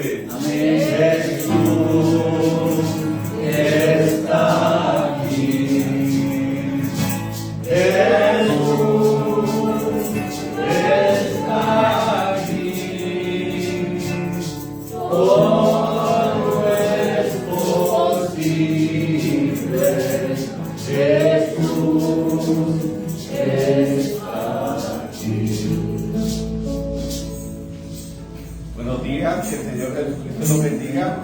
glory. Amén. Jesús está aquí. Jesús está aquí. Todo es posible. Jesús está aquí. Buenos días, que el Señor Jesucristo los bendiga.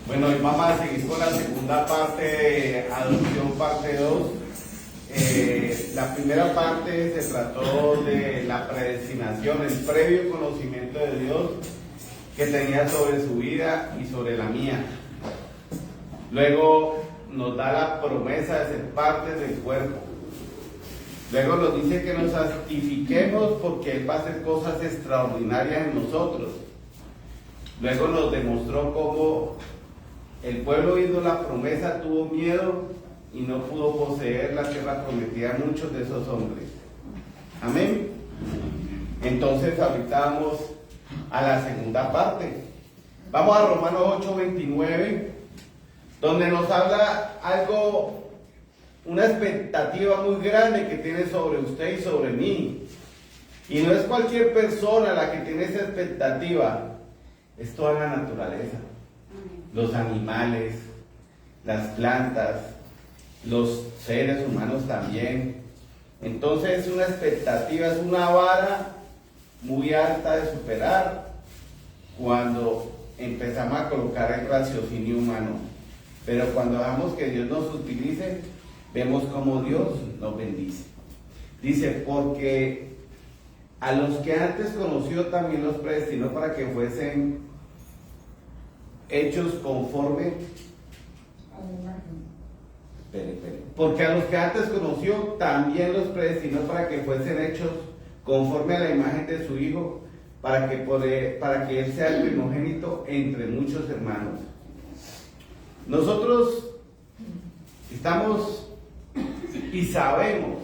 Bueno, hoy vamos a seguir con la segunda parte de adopción, parte 2. La primera parte se trató de la predestinación, el previo conocimiento de Dios que tenía sobre su vida y sobre la mía. Luego nos da la promesa de ser parte del cuerpo. Luego nos dice que nos santifiquemos porque Él va a hacer cosas extraordinarias en nosotros. Luego nos demostró cómo el pueblo, viendo la promesa, tuvo miedo y no pudo poseer la tierra prometida a muchos de esos hombres. Amén. Entonces ahorita vamos a la segunda parte. Vamos a Romanos 8:29, donde nos habla algo, una expectativa muy grande que tiene sobre usted y sobre mí. Y no es cualquier persona la que tiene esa expectativa, es toda la naturaleza. Los animales, las plantas, los seres humanos también. Entonces es una expectativa, es una vara muy alta de superar cuando empezamos a colocar el raciocinio humano. Pero cuando dejamos que Dios nos utilice, vemos cómo Dios nos bendice. Dice, porque a los que antes conoció también los predestinó para que fuesen hechos conforme. Porque a los que antes conoció también los predestinó para que fuesen hechos conforme a la imagen de su Hijo, para que Él sea el primogénito entre muchos hermanos. Nosotros estamos y sabemos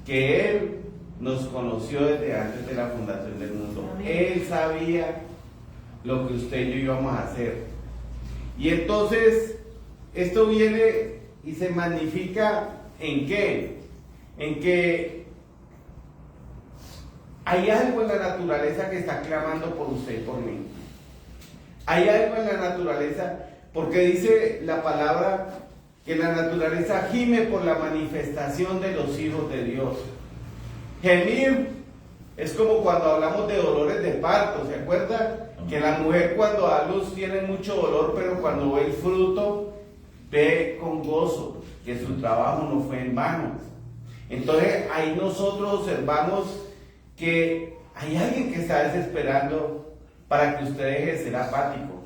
que Él nos conoció desde antes de la fundación del mundo. Amén. Él sabía lo que usted y yo íbamos a hacer. Y entonces, esto viene y se magnifica ¿en qué? En que hay algo en la naturaleza que está clamando por usted y por mí. Hay algo en la naturaleza, porque dice la palabra que la naturaleza gime por la manifestación de los hijos de Dios. Gemir es como cuando hablamos de dolores de parto, ¿se acuerda? Que la mujer cuando da luz tiene mucho dolor, pero cuando ve el fruto, ve con gozo que su trabajo no fue en vano. Entonces ahí nosotros observamos que hay alguien que está desesperando para que usted deje de ser apático,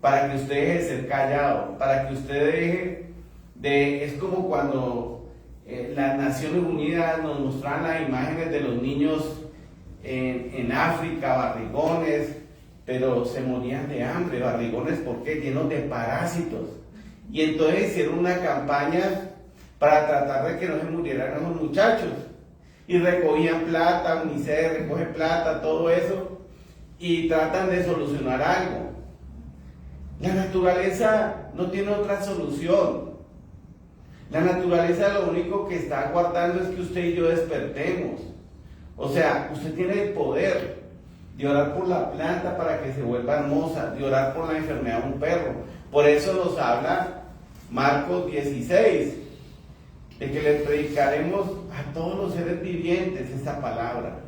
para que usted deje de ser callado, para que usted deje de... Es como cuando las Naciones Unidas nos mostraban las imágenes de los niños en África, barrigones, pero se morían de hambre. Barrigones, ¿por qué? Llenos de parásitos. Y entonces hicieron una campaña para tratar de que no se murieran esos muchachos. Y recogían plata, UNICEF recoge plata, todo eso, y tratan de solucionar algo. La naturaleza no tiene otra solución. La naturaleza lo único que está aguardando es que usted y yo despertemos. O sea, usted tiene el poder de orar por la planta para que se vuelva hermosa, de orar por la enfermedad de un perro. Por eso nos habla Marcos 16, de que le predicaremos a todos los seres vivientes esta palabra.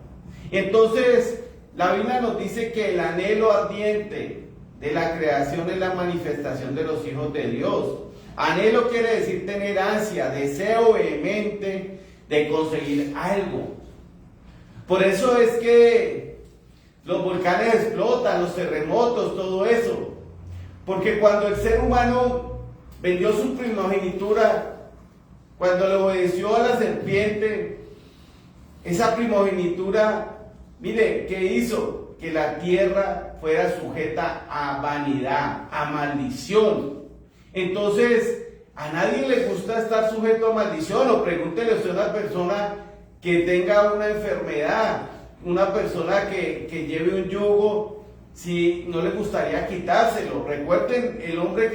Entonces, la Biblia nos dice que el anhelo ardiente de la creación es la manifestación de los hijos de Dios. Anhelo quiere decir tener ansia, deseo vehemente de conseguir algo. Por eso es que los volcanes explotan, los terremotos, todo eso. Porque cuando el ser humano vendió su primogenitura, cuando le obedeció a la serpiente, esa primogenitura, mire, ¿qué hizo? Que la tierra fuera sujeta a vanidad, a maldición. Entonces, a nadie le gusta estar sujeto a maldición. O pregúntele a usted a una persona que tenga una enfermedad, una persona que lleve un yugo si no le gustaría quitárselo? Recuerden el hombre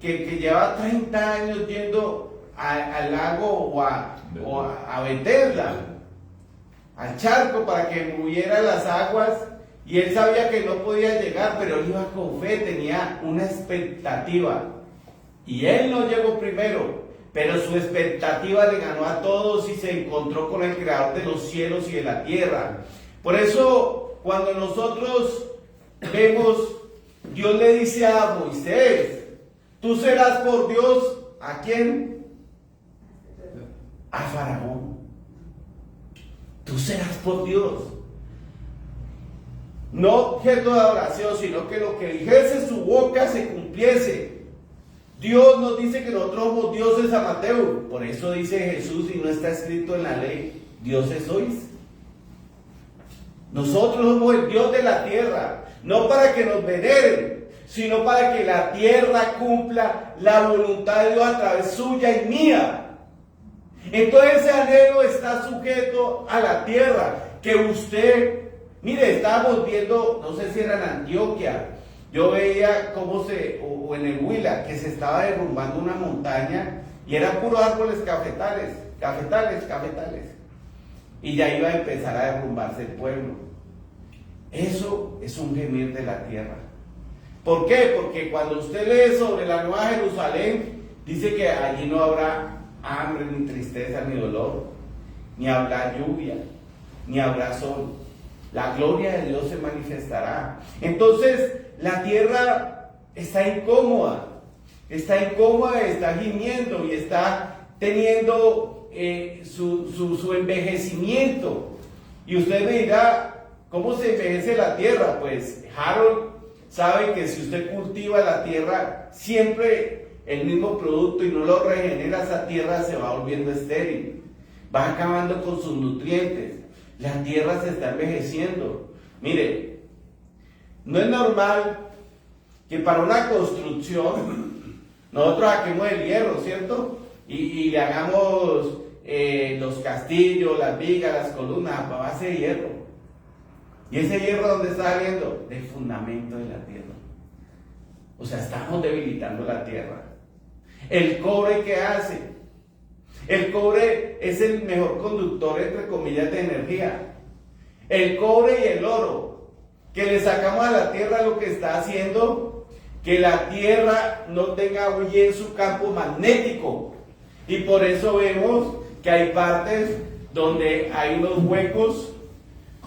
que lleva 30 años yendo al lago o a Bethesda, al charco, para que moviera las aguas, y él sabía que no podía llegar, pero él iba con fe, tenía una expectativa, y él no llegó primero, pero su expectativa le ganó a todos y se encontró con el creador de los cielos y de la tierra. Por eso, cuando nosotros vemos, Dios le dice a Moisés: tú serás por Dios, ¿a quién? A Faraón. Tú serás por Dios. No objeto de adoración, sino que lo que dijese su boca se cumpliese. Dios nos dice que nosotros somos dioses amateur. Por eso dice Jesús, y no está escrito en la ley: dioses sois. Nosotros somos el Dios de la tierra, no para que nos veneren, sino para que la tierra cumpla la voluntad de Dios a través suya y mía. Entonces ese anhelo está sujeto a la tierra, que usted, mire, estábamos viendo, no sé si era en Antioquia, yo veía cómo o en el Huila, que se estaba derrumbando una montaña y eran puros árboles cafetales, y ya iba a empezar a derrumbarse el pueblo. Eso es un gemir de la tierra. ¿Por qué? Porque cuando usted lee sobre la Nueva Jerusalén, dice que allí no habrá hambre, ni tristeza, ni dolor, ni habrá lluvia, ni habrá sol. La gloria de Dios se manifestará. Entonces, la tierra está incómoda, está gimiendo y está teniendo su envejecimiento. Y usted me dirá, ¿cómo se envejece la tierra? Pues Harold sabe que si usted cultiva la tierra, siempre el mismo producto, y no lo regenera, esa tierra se va volviendo estéril, va acabando con sus nutrientes. La tierra se está envejeciendo. Mire, no es normal que para una construcción nosotros saquemos el hierro, ¿cierto? Y le hagamos los castillos, las vigas, las columnas a base de hierro. ¿Y ese hierro dónde está saliendo? Del fundamento de la tierra. O sea, estamos debilitando la tierra. ¿El cobre qué hace? El cobre es el mejor conductor, entre comillas, de energía. El cobre y el oro que le sacamos a la tierra, lo que está haciendo que la tierra no tenga hoy en su campo magnético. Y por eso vemos que hay partes donde hay unos huecos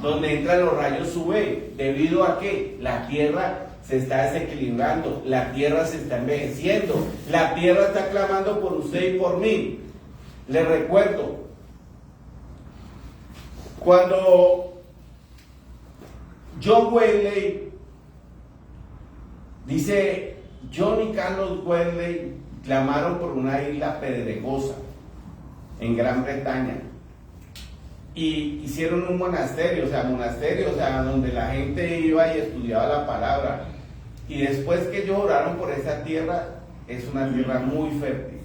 donde entran los rayos UV. ¿Debido a qué? La tierra se está desequilibrando, la tierra se está envejeciendo, la tierra está clamando por usted y por mí. Les recuerdo, cuando John Wesley, dice John y Carlos Wesley, clamaron por una isla pedregosa en Gran Bretaña y hicieron un monasterio, o sea, donde la gente iba y estudiaba la palabra. Y después que ellos oraron por esa tierra, es una tierra muy fértil.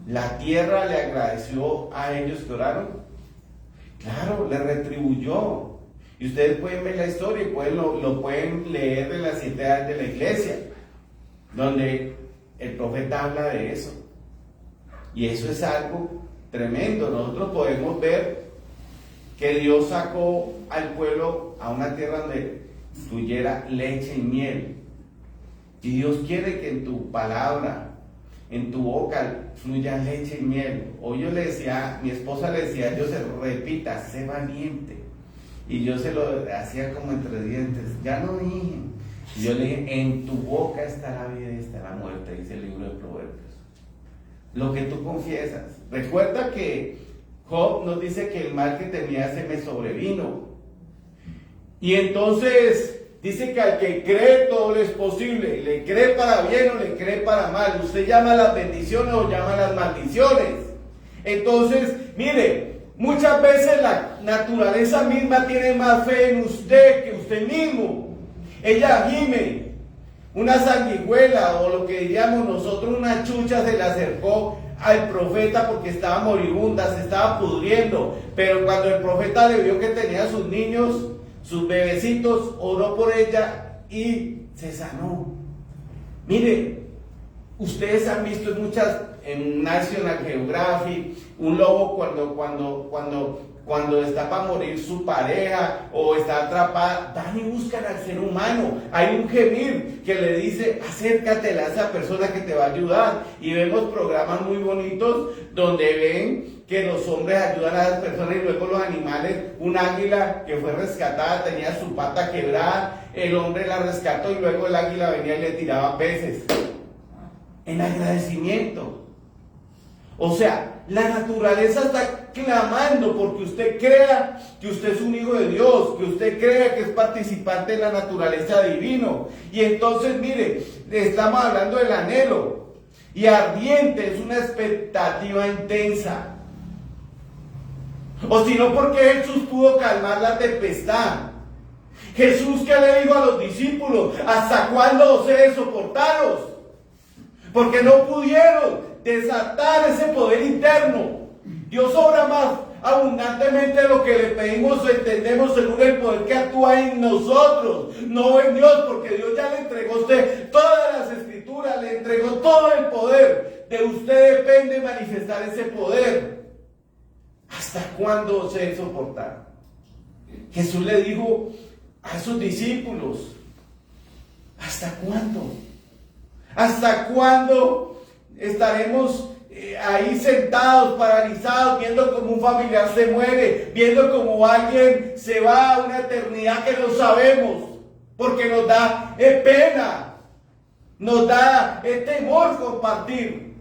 La tierra le agradeció a ellos que oraron. Claro, le retribuyó. Y ustedes pueden ver la historia y lo pueden leer en las 7 edades de la iglesia, donde el profeta habla de eso. Y eso es algo tremendo. Nosotros podemos ver que Dios sacó al pueblo a una tierra donde fluyera leche y miel. Y Dios quiere que en tu palabra, en tu boca, fluya leche y miel. Hoy yo le decía, mi esposa le decía, yo se repita, sé valiente. Y yo se lo hacía como entre dientes, ya no dije. Y yo le dije, en tu boca está la vida y está la muerte, dice el libro de Proverbios. Lo que tú confiesas. Recuerda que Job nos dice que el mal que temía se me sobrevino. Y entonces dice que al que cree todo le es posible. ¿Le cree para bien o le cree para mal? Usted llama a las bendiciones o llama a las maldiciones. Entonces, mire, muchas veces la naturaleza misma tiene más fe en usted que usted mismo. Ella gime. Una sanguijuela, o lo que diríamos nosotros, una chucha, se le acercó al profeta porque estaba moribunda, se estaba pudriendo. Pero cuando el profeta le vio que tenía sus niños, sus bebecitos, oró por ella y se sanó. Mire, ustedes han visto en National Geographic, un lobo cuando está para morir su pareja o está atrapada, van y buscan al ser humano. Hay un gemir que le dice, acércate a esa persona que te va a ayudar. Y vemos programas muy bonitos donde ven que los hombres ayudan a las personas y luego los animales. Un águila que fue rescatada tenía su pata quebrada, el hombre la rescató y luego el águila venía y le tiraba peces. En agradecimiento. O sea, la naturaleza está clamando porque usted crea que usted es un hijo de Dios, que usted crea que es participante de la naturaleza divino. Y entonces, mire, estamos hablando del anhelo. Y ardiente es una expectativa intensa. O si no, ¿por qué Jesús pudo calmar la tempestad? Jesús, ¿qué le dijo a los discípulos? ¿Hasta cuándo os he de soportaros? Porque no pudieron desatar ese poder interno. Dios obra más abundantemente de lo que le pedimos o entendemos según el poder que actúa en nosotros, no en Dios, porque Dios ya le entregó a usted todas las escrituras, le entregó todo el poder. De usted depende manifestar ese poder. ¿Hasta cuándo se soportar? Jesús le dijo a sus discípulos, ¿hasta cuándo? ¿Hasta cuándo estaremos ahí sentados, paralizados, viendo como un familiar se muere, viendo como alguien se va a una eternidad que no sabemos? Porque nos da pena, nos da temor compartir.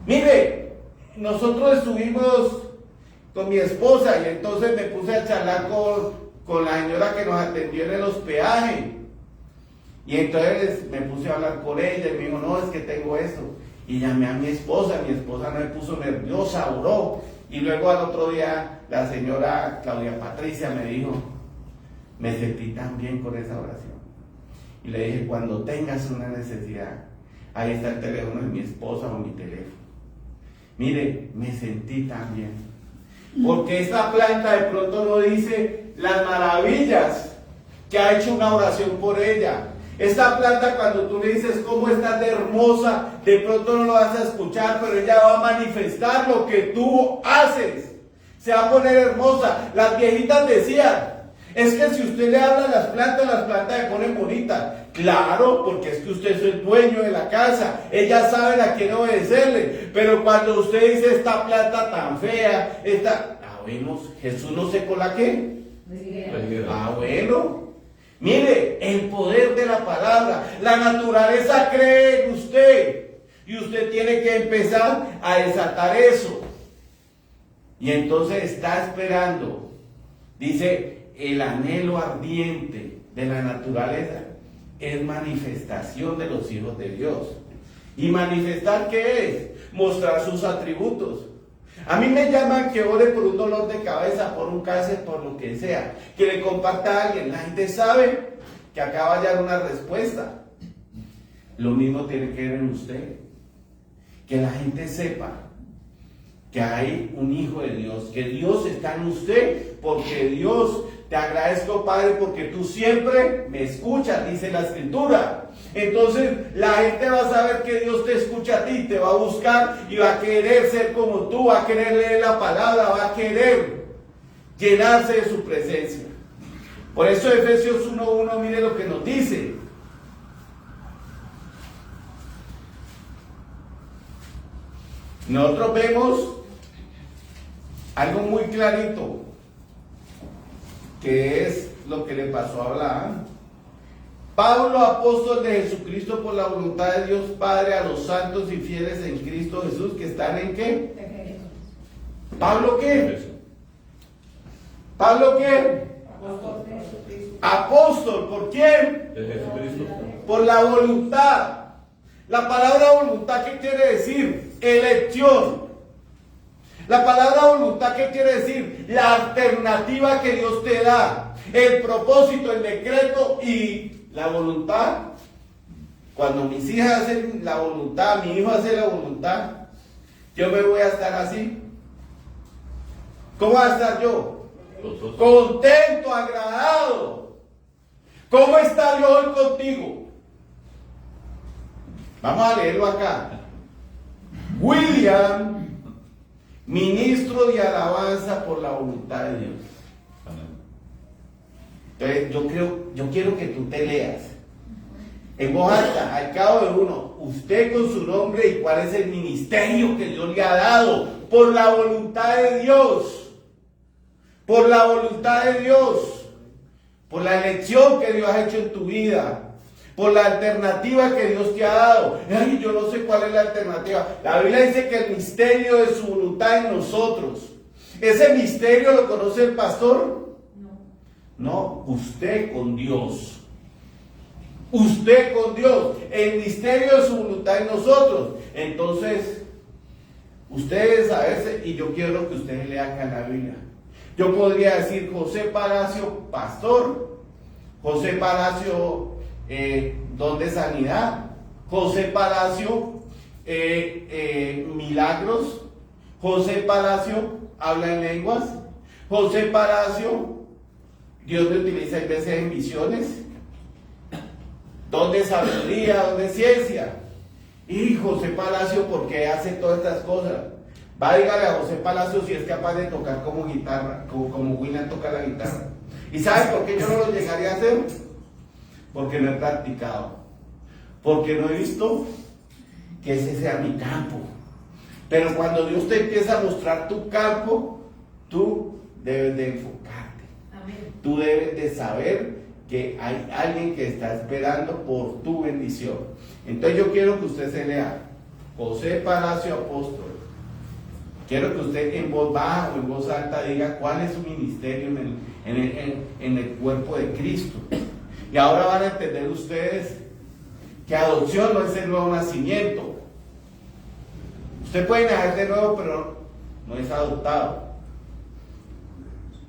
Mire, nosotros estuvimos con mi esposa y entonces me puse a charlar con la señora que nos atendió en el hospedaje. Y entonces me puse a hablar con ella y me dijo, no, es que tengo esto. Y llamé a mi esposa no me puso nerviosa, oró. Y luego al otro día la señora Claudia Patricia me dijo, me sentí tan bien con esa oración. Y le dije, cuando tengas una necesidad, ahí está el teléfono de mi esposa o mi teléfono. Mire, me sentí tan bien. Porque esta planta de pronto no dice las maravillas que ha hecho una oración por ella. Esta planta, cuando tú le dices cómo estás de hermosa, de pronto no lo vas a escuchar, pero ella va a manifestar lo que tú haces. Se va a poner hermosa. Las viejitas decían, es que si usted le habla a las plantas se ponen bonitas. Claro, porque es que usted es el dueño de la casa. Ellas saben a quién obedecerle. Pero cuando usted dice esta planta tan fea, bueno, Jesús no secó la qué. Bueno. Mire, el poder de la palabra. La naturaleza cree en usted. Y usted tiene que empezar a desatar eso. Y entonces está esperando. Dice, el anhelo ardiente de la naturaleza es manifestación de los hijos de Dios. ¿Y manifestar qué es? Mostrar sus atributos. A mí me llaman que ore por un dolor de cabeza, por un cáncer, por lo que sea, que le comparta a alguien. La gente sabe que acá va a hallar una respuesta. Lo mismo tiene que ver en usted. Que la gente sepa que hay un hijo de Dios, que Dios está en usted, porque Dios, te agradezco, Padre, porque tú siempre me escuchas, dice la Escritura. Entonces la gente va a saber que Dios te escucha a ti, te va a buscar y va a querer ser como tú, va a querer leer la palabra, va a querer llenarse de su presencia. Por eso Efesios 1:1, mire lo que nos dice. Nosotros vemos algo muy clarito, que es lo que le pasó a Abraham. Pablo, apóstol de Jesucristo por la voluntad de Dios Padre, a los santos y fieles en Cristo Jesús, que están en ¿qué? ¿Pablo qué? ¿Pablo qué? Apóstol, ¿por quién? De Jesucristo. Por la voluntad. La palabra voluntad, ¿qué quiere decir? Elección. La palabra voluntad, ¿qué quiere decir? La alternativa que Dios te da. El propósito, el decreto y la voluntad. Cuando mis hijas hacen la voluntad, mi hijo hace la voluntad, yo me voy a estar así. ¿Cómo voy a estar yo? Gozoso. Contento, agradado. ¿Cómo está Dios hoy contigo? Vamos a leerlo acá. William, ministro de alabanza por la voluntad de Dios. Entonces yo quiero que tú te leas en voz alta, al cabo de uno, usted con su nombre y cuál es el ministerio que Dios le ha dado por la voluntad de Dios, por la voluntad de Dios, por la elección que Dios ha hecho en tu vida, por la alternativa que Dios te ha dado. Ay, yo no sé cuál es la alternativa. La Biblia dice que el misterio de su voluntad en nosotros. ¿Ese misterio lo conoce el pastor? No, usted con Dios. Usted con Dios. El misterio de su voluntad en nosotros. Entonces, ustedes saberse, y yo quiero que ustedes lean acá en la Biblia. Yo podría decir José Palacio, pastor. José Palacio, don de sanidad. José Palacio, milagros. José Palacio, habla en lenguas. José Palacio, Dios me utiliza a veces en visiones. Don de sabiduría, don de ciencia. Y José Palacio, ¿por qué hace todas estas cosas? Va, dígale a José Palacio si es capaz de tocar como guitarra, como William toca la guitarra. ¿Y sabes por qué yo no lo llegaría a hacer? Porque no he practicado. Porque no he visto que ese sea mi campo. Pero cuando Dios te empieza a mostrar tu campo, tú debes de enfocarte. Amén. Tú debes de saber que hay alguien que está esperando por tu bendición. Entonces yo quiero que usted se lea José Palacio Apóstol. Quiero que usted en voz baja o en voz alta diga cuál es su ministerio en el cuerpo de Cristo. Y ahora van a entender ustedes que adopción no es el nuevo nacimiento. Usted puede nacer de nuevo, pero no es adoptado.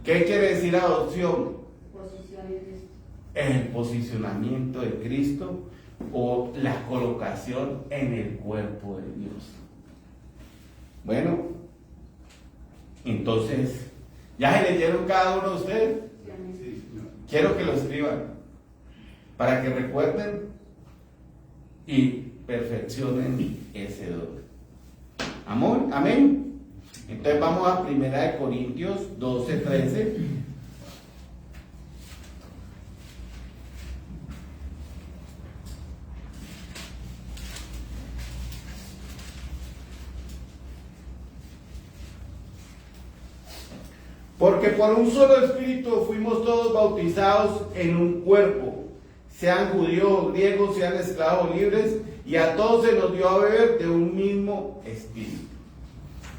¿Qué quiere decir adopción? El posicionamiento de Cristo o la colocación en el cuerpo de Dios. Bueno, entonces, ¿ya se leyeron cada uno de ustedes? Quiero que lo escriban para que recuerden y perfeccionen ese don. Amén, amén. Entonces vamos a 1 Corintios 12:13. Porque por un solo espíritu fuimos todos bautizados en un cuerpo, sean judíos, griegos, sean esclavos libres, y a todos se nos dio a beber de un mismo espíritu.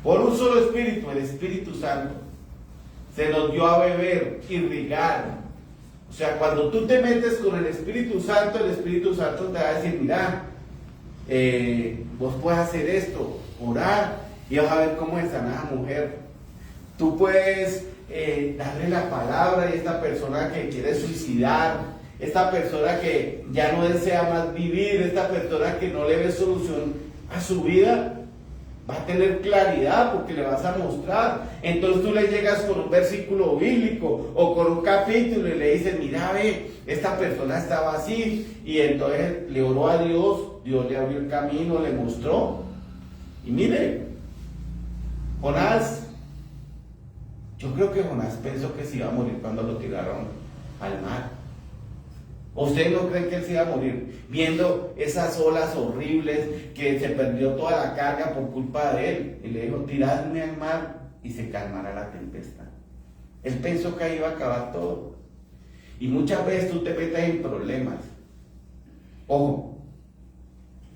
Por un solo espíritu, el Espíritu Santo, se nos dio a beber, irrigar. O sea, cuando tú te metes con el Espíritu Santo te va a decir, mira, vos puedes hacer esto, orar, y vas a ver cómo es sanada mujer. Tú puedes darle la palabra y esta persona que quiere suicidar, esta persona que ya no desea más vivir, esta persona que no le ve solución a su vida, va a tener claridad porque le vas a mostrar. Entonces tú le llegas con un versículo bíblico o con un capítulo y le dices, mira, ve, esta persona estaba así, y entonces le oró a Dios, Dios le abrió el camino, le mostró. Y mire, Jonás, yo creo que Jonás pensó que se iba a morir cuando lo tiraron al mar. ¿Ustedes no creen que él se iba a morir viendo esas olas horribles, que se perdió toda la carga por culpa de él? Y le dijo, tiradme al mar y se calmará la tempestad. Él pensó que ahí iba a acabar todo. Y muchas veces tú te metes en problemas. Ojo,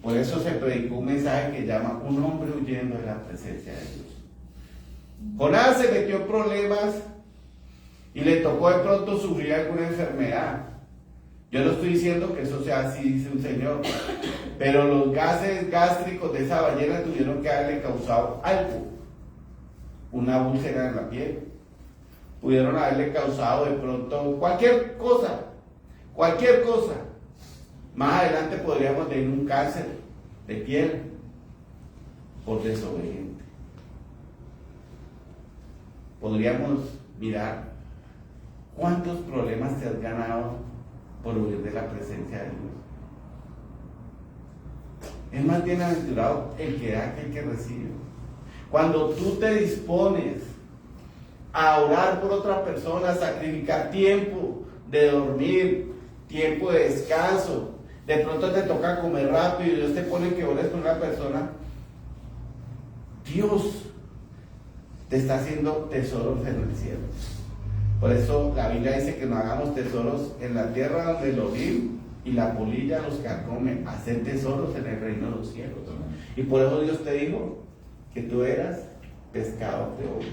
por eso se predicó un mensaje que llama un hombre huyendo de la presencia de Dios. Jonás se metió en problemas y le tocó de pronto sufrir alguna enfermedad. Yo no estoy diciendo que eso sea así, dice un señor, pero los gases gástricos de esa ballena tuvieron que haberle causado algo, una úlcera en la piel, pudieron haberle causado de pronto cualquier cosa. Más adelante podríamos tener un cáncer de piel por desobediente. podríamos mirar cuántos problemas te has ganado por huir de la presencia de Dios. Es más bienaventurado el que da que el que recibe. Cuando tú te dispones a orar por otra persona, a sacrificar tiempo de dormir, tiempo de descanso, de pronto te toca comer rápido y Dios te pone que ores con una persona, Dios te está haciendo tesoros en el cielo. Por eso la Biblia dice que no hagamos tesoros en la tierra donde el orín y la polilla los carcome, hacer tesoros en el reino de los cielos. Y por eso Dios te dijo que tú eras pescado de hombres.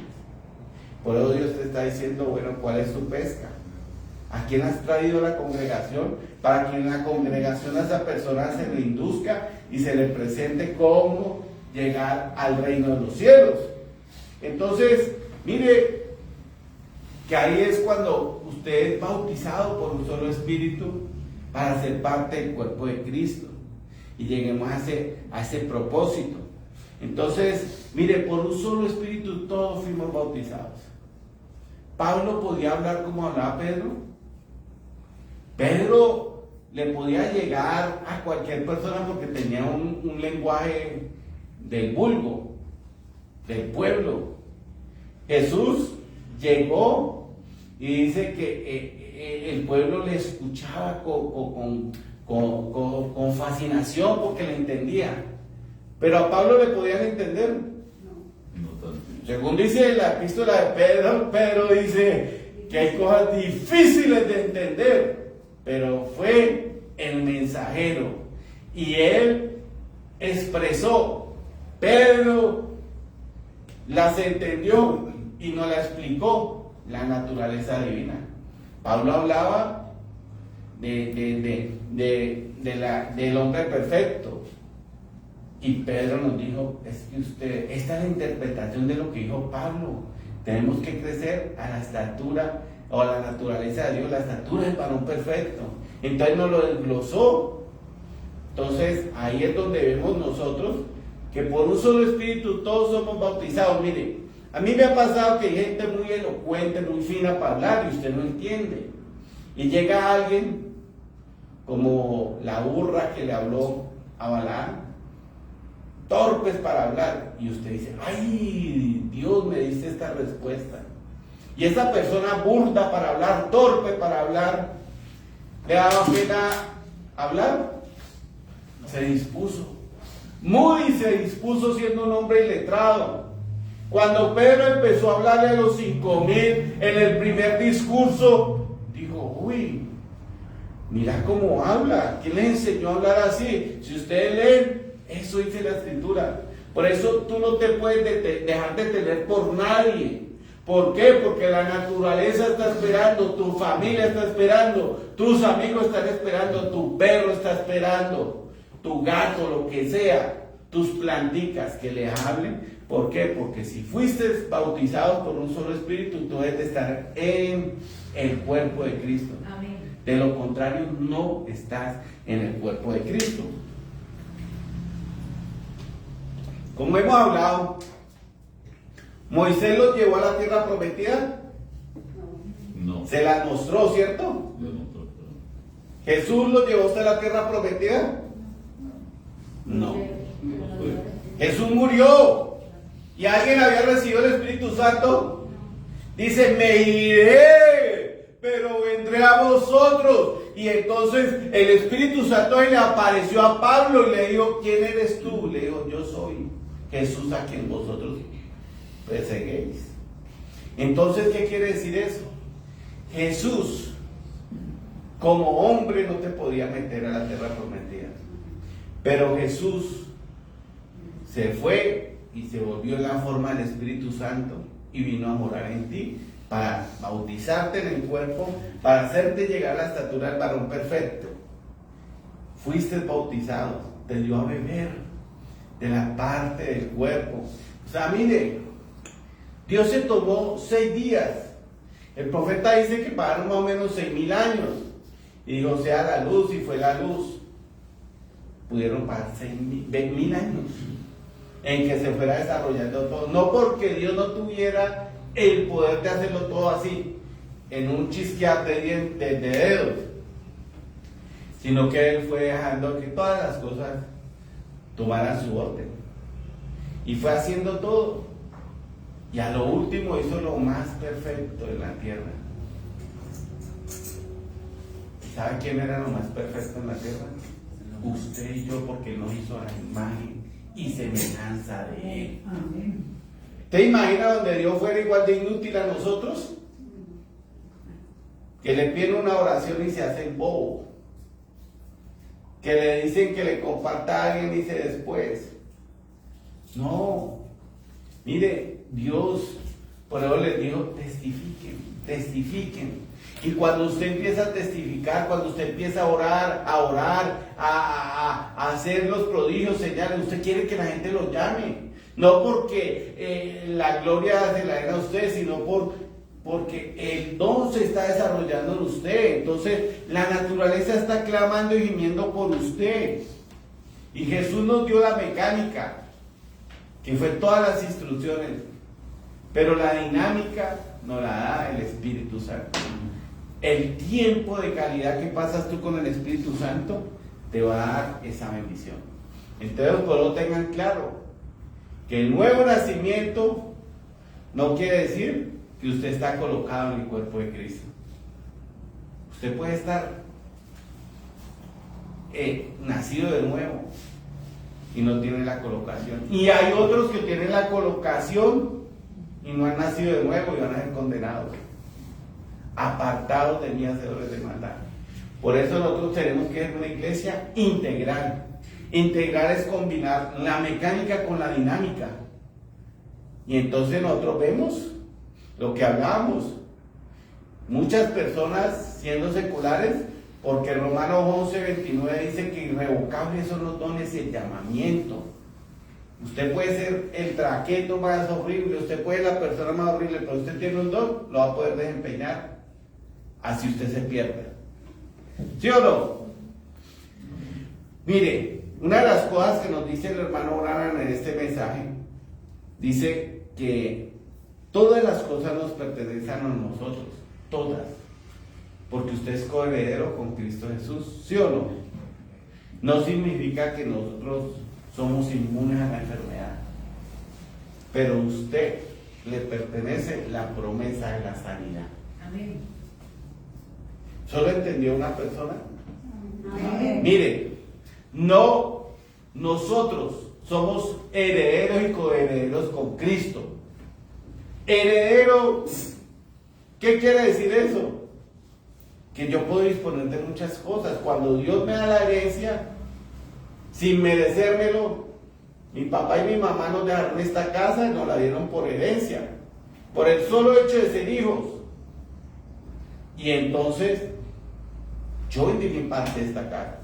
Por eso Dios te está diciendo, bueno, ¿cuál es tu pesca? ¿A quién has traído a la congregación? Para que en la congregación a esa persona se le induzca y se le presente cómo llegar al reino de los cielos. Entonces, mire, que ahí es cuando usted es bautizado por un solo espíritu para ser parte del cuerpo de Cristo. Y lleguemos a ese propósito. Entonces, mire, por un solo espíritu todos fuimos bautizados. Pablo podía hablar como hablaba Pedro. Pedro le podía llegar a cualquier persona porque tenía un lenguaje del vulgo, del pueblo. Jesús llegó y dice que el pueblo le escuchaba con fascinación porque le entendía. Pero a Pablo le podían entender. No tanto. Según dice la epístola de Pedro dice que hay cosas difíciles de entender, pero fue el mensajero y él expresó. Pedro las entendió y nos la explicó, la naturaleza divina. Pablo hablaba del hombre perfecto. Y Pedro nos dijo, es que esta es la interpretación de lo que dijo Pablo. Tenemos que crecer a la estatura o a la naturaleza de Dios, la estatura del varón perfecto. Entonces nos lo desglosó. Entonces ahí es donde vemos nosotros que por un solo espíritu todos somos bautizados. Mire, a mí me ha pasado que hay gente muy elocuente, muy fina para hablar y usted no entiende. Y llega alguien como la burra que le habló a Balaam, torpes para hablar, y usted dice, ay, Dios me dice esta respuesta. Y esa persona burda para hablar, torpe para hablar, le daba pena hablar, se dispuso siendo un hombre iletrado. Cuando Pedro empezó a hablarle a los 5,000 en el primer discurso, dijo, uy, mira cómo habla, ¿quién le enseñó a hablar así? Si ustedes leen, eso dice la escritura. Por eso tú no te puedes dejar detener por nadie. ¿Por qué? Porque la naturaleza está esperando, tu familia está esperando, tus amigos están esperando, tu perro está esperando, tu gato, lo que sea, tus planticas que le hablen. ¿Por qué? Porque si fuiste bautizados por un solo espíritu, tú debes de estar en el cuerpo de Cristo. Amén. De lo contrario, no estás en el cuerpo de Cristo. Como hemos hablado, Moisés los llevó a la tierra prometida. No. Se las mostró, ¿cierto? Jesús los llevó hasta la tierra prometida. No. Jesús murió y alguien había recibido el Espíritu Santo. Dice, me iré, pero vendré a vosotros. Y entonces el Espíritu Santo le apareció a Pablo y le dijo, ¿quién eres tú? Le dijo, yo soy Jesús a quien vosotros perseguéis. Entonces, ¿qué quiere decir eso? Jesús, como hombre, no te podía meter a la tierra prometida. Pero Jesús se fue y se volvió en la forma del Espíritu Santo y vino a morar en ti para bautizarte en el cuerpo, para hacerte llegar a la estatura del varón perfecto. Fuiste bautizado, te dio a beber de la parte del cuerpo. O sea, mire, Dios se tomó 6 días. El profeta dice que pasaron más o menos 6,000 años. Y dijo, sea la luz, y fue la luz. Pudieron pasar 20,000 años en que se fuera desarrollando todo. No porque Dios no tuviera el poder de hacerlo todo así, en un chisquear de dedos, sino que Él fue dejando que todas las cosas tomaran su orden. Y fue haciendo todo. Y a lo último hizo lo más perfecto en la tierra. ¿Sabe quién era lo más perfecto en la tierra? Usted y yo, porque nos hizo la imagen y semejanza de Él. ¿Te imaginas donde Dios fuera igual de inútil a nosotros? Que le piden una oración y se hace el bobo. Que le dicen que le comparta a alguien y dice después. No. Mire, Dios, por eso les dijo, testifiquen. Y cuando usted empieza a testificar, cuando usted empieza a orar, a hacer los prodigios, señales, usted quiere que la gente lo llame. No porque la gloria se la den a usted, sino porque el don se está desarrollando en usted. Entonces, la naturaleza está clamando y gimiendo por usted. Y Jesús nos dio la mecánica, que fue todas las instrucciones. Pero la dinámica nos la da el Espíritu Santo. El tiempo de calidad que pasas tú con el Espíritu Santo te va a dar esa bendición. Entonces, por lo tengan claro, que el nuevo nacimiento no quiere decir que usted está colocado en el cuerpo de Cristo. Usted puede estar nacido de nuevo y no tiene la colocación. Y hay otros que tienen la colocación y no han nacido de nuevo y van a ser condenados, apartados de mí, hacedores de maldad. Por eso nosotros tenemos que ser una iglesia integral. Integral es combinar la mecánica con la dinámica. Y entonces nosotros vemos lo que hablamos. Muchas personas siendo seculares, porque Romanos 11:29 dice que irrevocables son los dones y el llamamiento. Usted puede ser el traqueto más horrible, usted puede ser la persona más horrible, pero usted tiene un don, lo va a poder desempeñar. Así usted se pierde. ¿Sí o no? Mire, una de las cosas que nos dice el hermano Branham en este mensaje, dice que todas las cosas nos pertenecen a nosotros, todas, porque usted es coheredero con Cristo Jesús, ¿sí o no? No significa que nosotros somos inmunes a la enfermedad, pero a usted le pertenece la promesa de la sanidad. Amén. ¿Solo entendió una persona? Amén. Mire, no, nosotros somos herederos y coherederos con Cristo. Heredero, ¿qué quiere decir eso? Que yo puedo disponer de muchas cosas. Cuando Dios me da la herencia, sin merecérmelo, mi papá y mi mamá nos dejaron esta casa y nos la dieron por herencia, por el solo hecho de ser hijos. Y entonces, yo vendí mi parte de esta casa.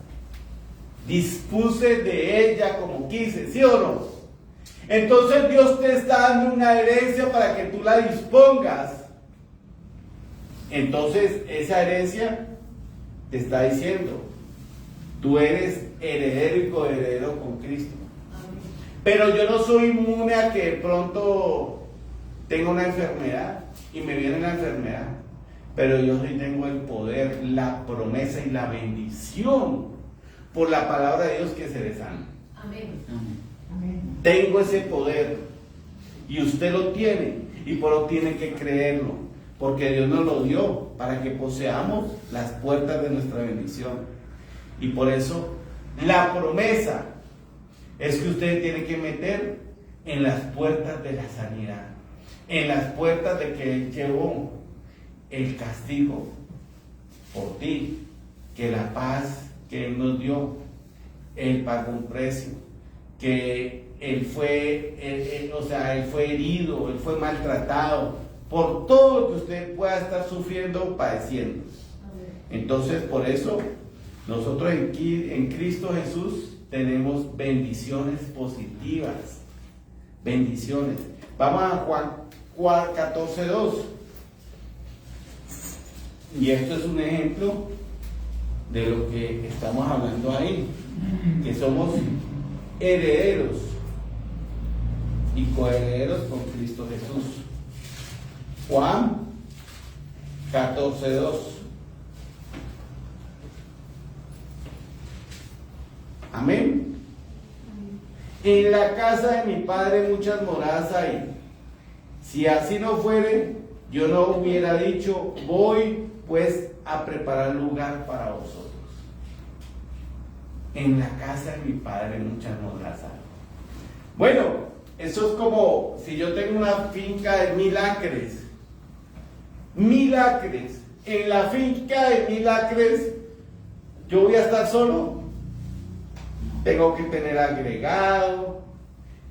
Dispuse de ella como quise, ¿sí o no? Entonces Dios te está dando una herencia para que tú la dispongas. Entonces esa herencia te está diciendo, tú eres heredero y coheredero con Cristo. Pero yo no soy inmune a que de pronto tenga una enfermedad y me viene la enfermedad. Pero yo sí tengo el poder, la promesa y la bendición por la palabra de Dios que se le sana. Amén. Tengo ese poder y usted lo tiene y por eso tiene que creerlo, porque Dios nos lo dio para que poseamos las puertas de nuestra bendición. Y por eso la promesa es que usted tiene que meter en las puertas de la sanidad, en las puertas de que Él llevó el castigo por ti, que la paz que Él nos dio, Él pagó un precio, que Él fue herido, Él fue maltratado por todo lo que usted pueda estar sufriendo, padeciendo. Entonces, por eso, nosotros en Cristo Jesús tenemos bendiciones positivas, bendiciones. Vamos a Juan 14:2. Y esto es un ejemplo de lo que estamos hablando ahí, que somos herederos y coherederos con Cristo Jesús. Juan 14:2. Amén. En la casa de mi Padre muchas moradas hay. Si así no fuere, yo no hubiera dicho, voy pues a preparar lugar para vosotros. En la casa de mi Padre muchas moradas hay. Bueno, eso es como si yo tengo una finca de 1000 acres. 1000 acres. En la finca de 1000 acres, ¿yo voy a estar solo? Tengo que tener agregado,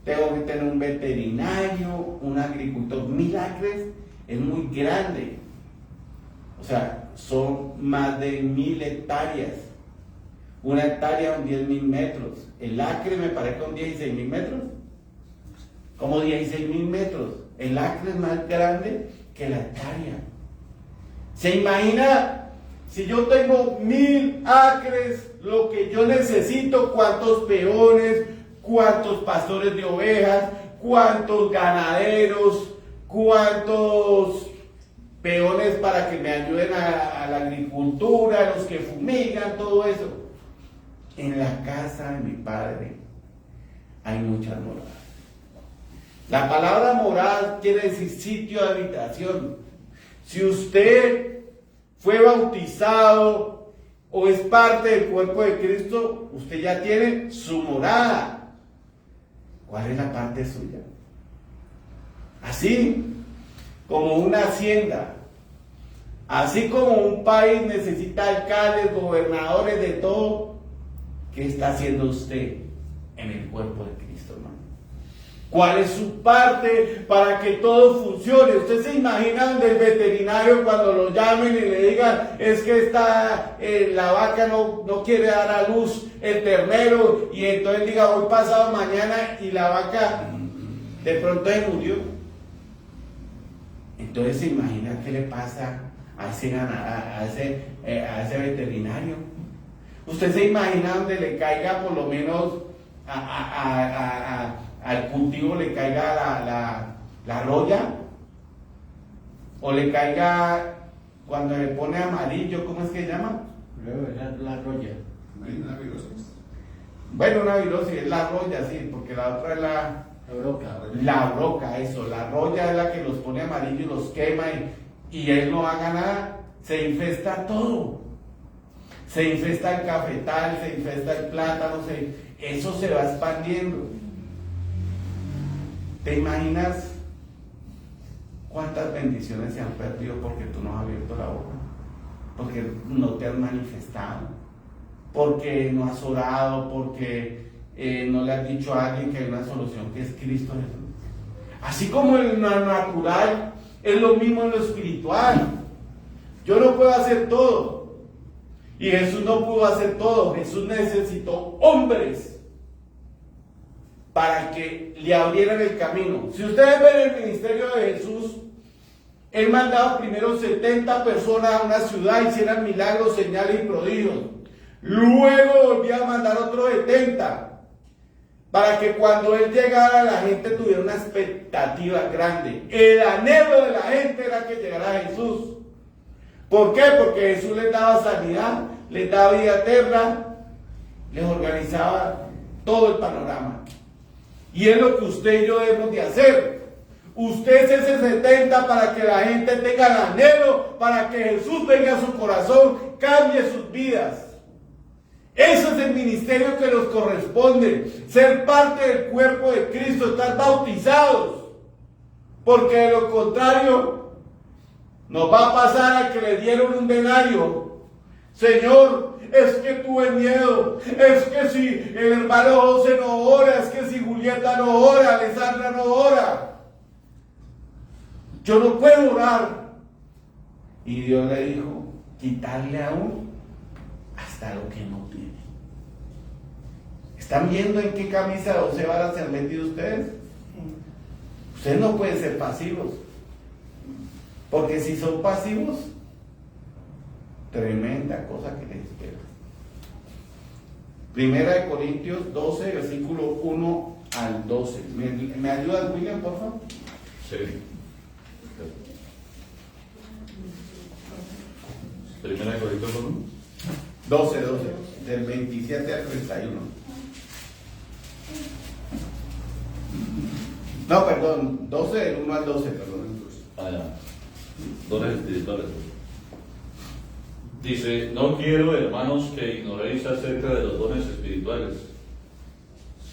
tengo que tener un veterinario, un agricultor. 1000 acres es muy grande. O sea, son más de 1000 hectáreas. Una hectárea son 10.000 metros. El acre me parece con 16.000 metros. Como 16.000 metros. El acre es más grande que la hectárea. ¿Se imagina? Si yo tengo 1000 acres, lo que yo necesito, cuántos peones, cuántos pastores de ovejas, cuántos ganaderos, cuántos peones para que me ayuden a la agricultura, los que fumigan, todo eso. En la casa de mi Padre hay muchas moradas. La palabra morada quiere decir sitio de habitación. Si usted fue bautizado o es parte del cuerpo de Cristo, usted ya tiene su morada. ¿Cuál es la parte suya? Así como una hacienda, así como un país necesita alcaldes, gobernadores, de todo, ¿qué está haciendo usted en el cuerpo de Cristo, hermano? ¿Cuál es su parte para que todo funcione? ¿Usted se imagina donde el veterinario, cuando lo llamen y le digan, es que la vaca no quiere dar a luz, el ternero, y entonces diga, hoy pasado mañana, y la vaca de pronto se murió? Entonces se imagina qué le pasa a ese veterinario. ¿Usted se imagina donde le caiga por lo menos al cultivo le caiga la roya? ¿O le caiga cuando le pone amarillo? ¿Cómo es que se llama? La roya. Bueno, una virosis es la roya, sí, porque la otra es la broca, eso. La roya es la que los pone amarillo y los quema y él no haga nada. Se infesta todo. Se infesta el cafetal, se infesta el plátano, eso se va expandiendo. ¿Te imaginas cuántas bendiciones se han perdido porque tú no has abierto la boca? Porque no te has manifestado, porque no has orado, porque no le has dicho a alguien que hay una solución que es Cristo Jesús. Así como en lo natural, es lo mismo en lo espiritual. Yo no puedo hacer todo. Y Jesús no pudo hacer todo. Jesús necesitó hombres para que le abrieran el camino. Si ustedes ven el ministerio de Jesús, Él mandaba primero 70 personas a una ciudad, hicieran milagros, señales y prodigios. Luego volvía a mandar otros 70 para que cuando Él llegara la gente tuviera una expectativa grande. El anhelo de la gente era que llegara Jesús. ¿Por qué? Porque Jesús les daba sanidad, les daba vida eterna, les organizaba todo el panorama. Y es lo que usted y yo debemos de hacer. Usted es ese 70 para que la gente tenga el anhelo, para que Jesús venga a su corazón, cambie sus vidas. Eso es el ministerio que nos corresponde, ser parte del cuerpo de Cristo, estar bautizados. Porque de lo contrario, nos va a pasar a que le dieron un denario. Señor, es que tuve miedo, es que si el hermano José no ora, es que si Julieta no ora, Alessandra no ora, yo no puedo orar. Y Dios le dijo, quitarle aún hasta lo que no tiene. ¿Están viendo en qué camisa de 12 varas se han metido ustedes? Ustedes no pueden ser pasivos. Porque si son pasivos, tremenda cosa que les espera. Primera de Corintios 12, versículo 1 al 12. ¿Me ayudas, William, por favor? Sí. Primera de Corintios 1. 12, del 27 al 31. No, perdón, 12 del 1 al 12, perdón. Ah, ya. Dones espirituales. Dice, no quiero, hermanos, que ignoréis acerca de los dones espirituales.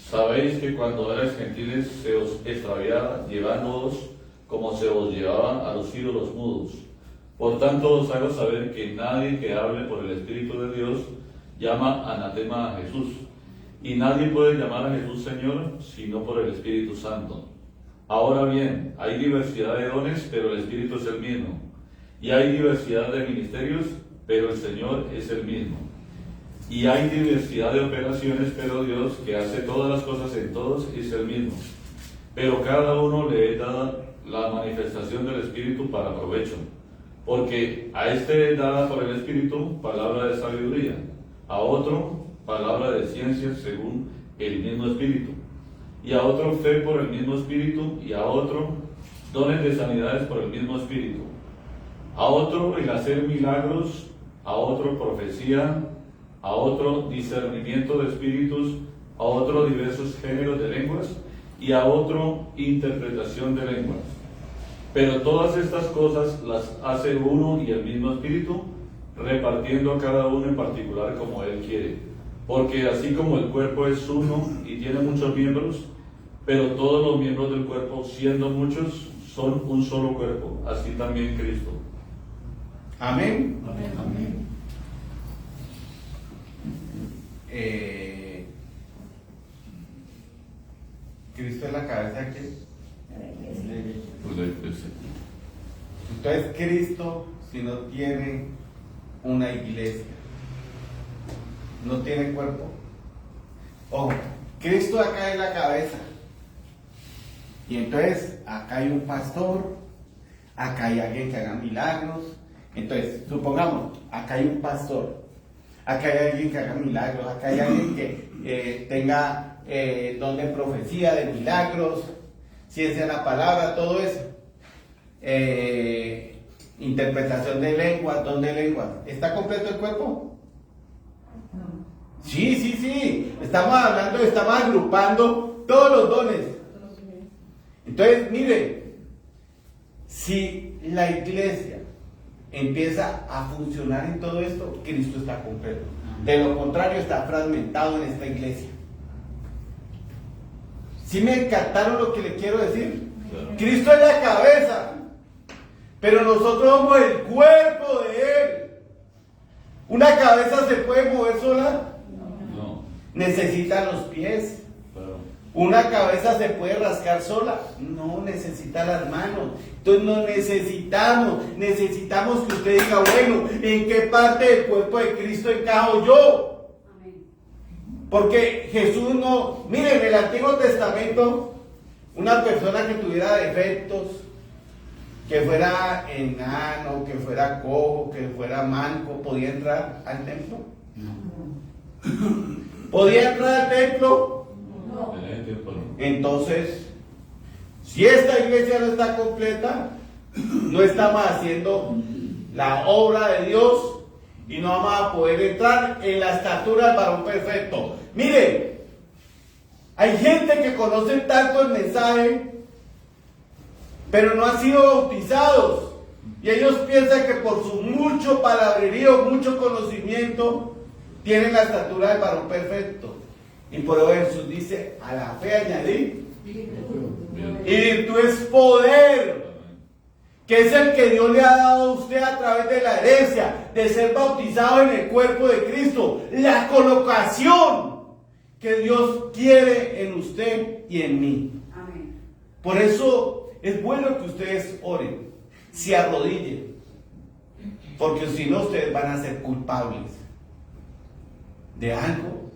Sabéis que cuando erais gentiles se os extraviaba, llevándoos como se os llevaba a los ídolos mudos. Por tanto os hago saber que nadie que hable por el Espíritu de Dios llama anatema a Jesús. Y nadie puede llamar a Jesús Señor sino por el Espíritu Santo. Ahora bien, hay diversidad de dones, pero el Espíritu es el mismo. Y hay diversidad de ministerios, pero el Señor es el mismo. Y hay diversidad de operaciones, pero Dios, que hace todas las cosas en todos, es el mismo. Pero cada uno le es dada la manifestación del Espíritu para provecho. Porque a este es dada por el Espíritu palabra de sabiduría, a otro palabra de ciencia según el mismo Espíritu, y a otro fe por el mismo Espíritu, y a otro dones de sanidades por el mismo Espíritu, a otro el hacer milagros, a otro profecía, a otro discernimiento de espíritus, a otro diversos géneros de lenguas, y a otro interpretación de lenguas. Pero todas estas cosas las hace uno y el mismo Espíritu, repartiendo a cada uno en particular como Él quiere. Porque así como el cuerpo es uno y tiene muchos miembros, pero todos los miembros del cuerpo, siendo muchos, son un solo cuerpo, así también Cristo. Amén. Amén. Cristo es la cabeza de qué? Pues, Entonces Cristo, si no tiene una iglesia, no tiene cuerpo. Ojo, Cristo acá es la cabeza. Y entonces acá hay un pastor, acá hay alguien que haga milagros. Entonces, supongamos, acá hay un pastor, acá hay alguien que haga milagros, acá hay alguien que tenga don de profecía, de milagros, ciencia de la palabra, todo eso. Interpretación de lenguas, don de lenguas. ¿Está completo el cuerpo? Sí. Estamos hablando, estamos agrupando todos los dones. Entonces, mire, si la iglesia empieza a funcionar en todo esto, Cristo está completo. De lo contrario, está fragmentado en esta iglesia. ¿Sí me captaron lo que le quiero decir? Claro. Cristo es la cabeza, pero nosotros somos el cuerpo de Él. ¿Una cabeza se puede mover sola? no, Necesita los pies. claro. ¿Una cabeza se puede rascar sola? No, necesita las manos. Entonces no necesitamos que usted diga, bueno, ¿en qué parte del cuerpo de Cristo encajo yo? Porque Jesús no... Miren, en el Antiguo Testamento, una persona que tuviera defectos, que fuera enano, que fuera cojo, que fuera manco, ¿podía entrar al templo? ¿Podía entrar al templo? En ese tiempo no. Entonces, si esta iglesia no está completa, no estamos haciendo la obra de Dios y no vamos a poder entrar en la estatura del varón perfecto. Mire, hay gente que conoce tanto el mensaje, pero no han sido bautizados. Y ellos piensan que por su mucho palabrerío, mucho conocimiento, tienen la estatura del varón perfecto. Y por eso Jesús dice, a la fe añadí. Bien. Y virtud es poder, que es el que Dios le ha dado a usted a través de la herencia, de ser bautizado en el cuerpo de Cristo. La colocación que Dios quiere en usted y en mí. Amén. Por eso es bueno que ustedes oren, se arrodillen, porque si no ustedes van a ser culpables de algo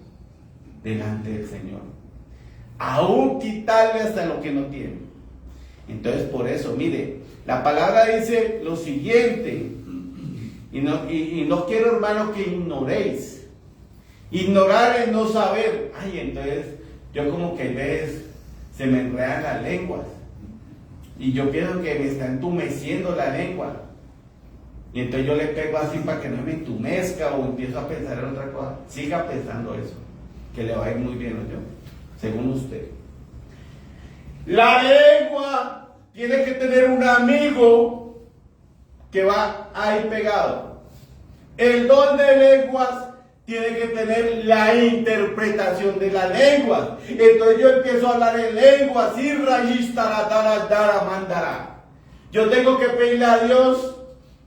delante del Señor, aún quitarle hasta lo que no tiene. Entonces por eso, mire, la palabra dice lo siguiente, y no quiero, hermano, que ignoréis. Ignorar es no saber. Ay, entonces yo como que a veces se me enredan las lenguas y yo pienso que me está entumeciendo la lengua. Y entonces yo le pego así para que no me entumezca o empiezo a pensar en otra cosa. Siga pensando eso, que le va a ir muy bien, ¿o yo? Según usted. La lengua tiene que tener un amigo que va ahí pegado. El don de lenguas tiene que tener la interpretación de las lenguas. Entonces yo empiezo a hablar en lenguas, mandara. Yo tengo que pedirle a Dios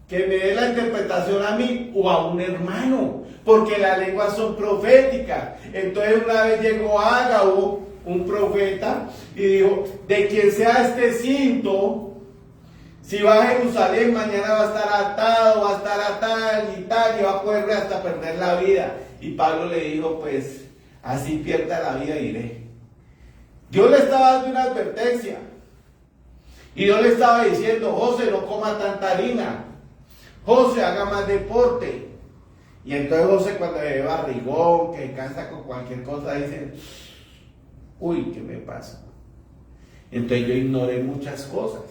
que me dé la interpretación a mí o a un hermano, porque las lenguas son proféticas. Entonces una vez llegó Ágabo, un profeta, y dijo: de quien sea este cinto, si va a Jerusalén, mañana va a estar atado, va a estar tal y tal, y va a poder hasta perder la vida. Y Pablo le dijo: pues así pierda la vida iré. Dios le estaba dando una advertencia. Y Dios le estaba diciendo: José, no coma tanta harina. José, haga más deporte. Y entonces José, cuando ve barrigón, que cansa con cualquier cosa, dice: uy, ¿qué me pasa? Entonces yo ignoré muchas cosas.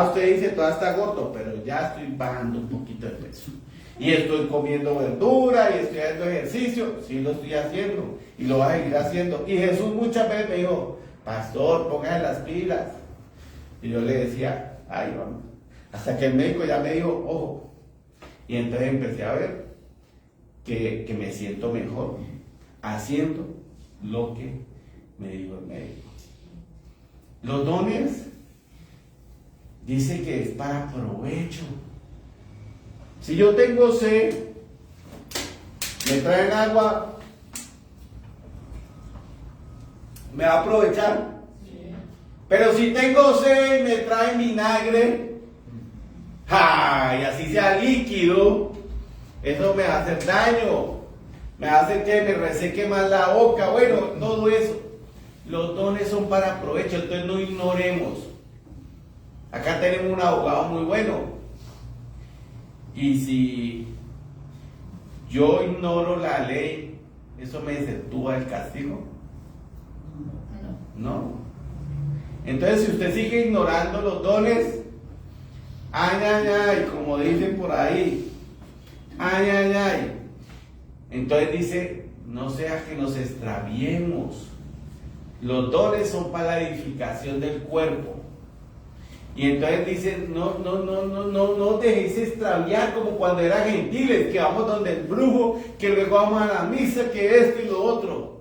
Usted dice: todavía está gordo, pero ya estoy bajando un poquito de peso. Y estoy comiendo verdura y estoy haciendo ejercicio. Sí, lo estoy haciendo y lo voy a seguir haciendo. Y Jesús muchas veces me dijo: pastor, póngase las pilas. Y yo le decía: ay, vamos. Hasta que el médico ya me dijo: ojo. Y entonces empecé a ver que me siento mejor haciendo lo que me dijo el médico. Los dones dice que es para provecho. Si yo tengo sed, me traen agua, me va a aprovechar. Pero si tengo sed y me traen vinagre, y así sea líquido, eso me va a hacer daño, me va a hacer que me reseque más la boca. Bueno, todo eso. Los dones son para provecho, entonces no ignoremos. Acá tenemos un abogado muy bueno. Y si yo ignoro la ley, ¿eso me exceptúa el castigo? No. Entonces, si usted sigue ignorando los dones, ay, como dicen por ahí, ay. Entonces dice: no sea que nos extraviemos. Los dones son para la edificación del cuerpo. Y entonces dice: no dejéis extraviar como cuando eran gentiles, que vamos donde el brujo, que luego vamos a la misa, que esto y lo otro.